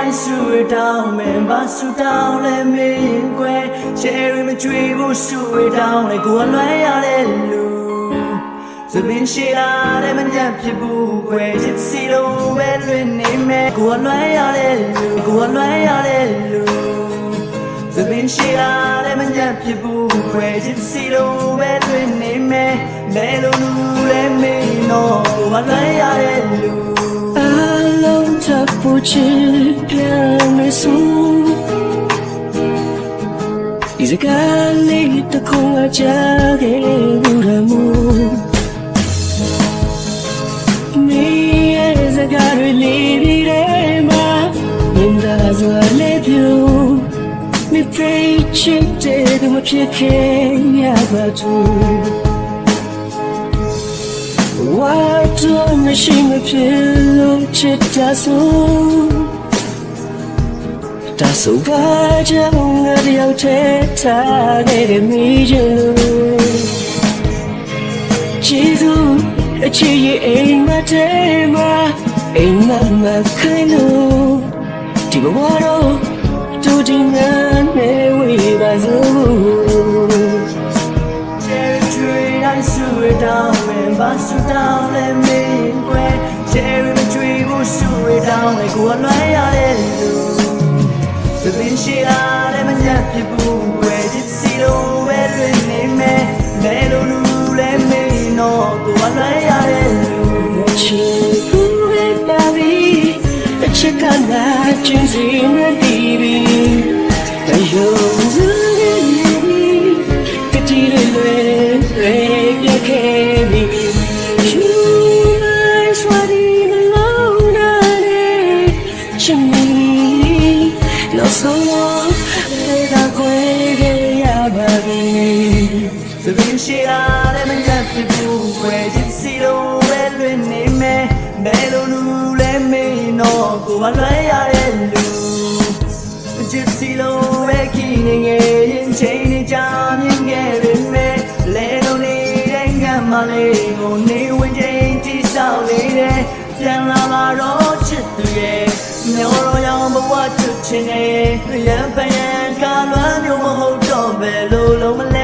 တိုင်းဆူရတောင်းမင်းဘာဆူတောင်းလဲမင်းကွယ်ရှယ်ရီမကြွေဘူးဆူရတောင်းလဲကိုယ်လွှဲရတဲ့လူစပင်းရှိလာတဲ့မညံ့ဖြစ်ဘူးကွယ်ချစ်စီလုံးပဲလွင်နေမယ်ကိုယ်လွှဲရတဲ့လူကိုယ်လွှဲရတဲ့လူစပင်းရှိလာတဲ့မညံ့ဖြစ်ဘူးကွယ်ချစ်စီလုံးပဲလွင်နေမယ်မဲလိုလူလည်းမင်းတော့ကိုယ်လွှဲရတဲ့လူ不知变没数，你在干里的空儿嫁给我的梦，你也在干里里的吗？你打算来丢，你非去这个么撇开呀把住。我做没心没偏路去打算，打算把这我的要贴他给的迷着路，记住记忆爱嘛对嘛，爱嘛嘛开路，这个我都今年没为把走。ဆူရတောင်းမင်းဘာဆူတောင်းလဲမင်းကွယ်ရှယ်ရီမကြွေဘူးဆူရတောင်းလဲကိုယ်လွှဲရတဲ့လူစပင်းရှိလာတဲ့မညံ့ဖြစ်ဘူးကွယ်ချစ်စီလုံးပဲလွင်နေမယ်မဲလိုလူလည်းမင်းတော့ကိုယ်လွှဲရတဲ့လူချစ်ဘူးပဲပါပြီအချစ်ကနာကျင်းစီမတီးပြီအယုံစူးကတိလွယ်Baby, you eyes what in alone to me. No so long, I quit ya baby. So when she out and got the blue, where you see the red when they met, Melonu let me know go on way I do. Just see the way king and chaining down and getting me. Let onမလေးကိုနေဝင်ချင်းတိဆောက်နေတယ်ပြန်လာလာတော့ချစ်သူရဲ့မျောတော့ရောင်ဘဝချစ်ချင်နေရံပယံကလွမ်းမျိုးမဟုတ်တော့ပဲလို့လုံးမလဲ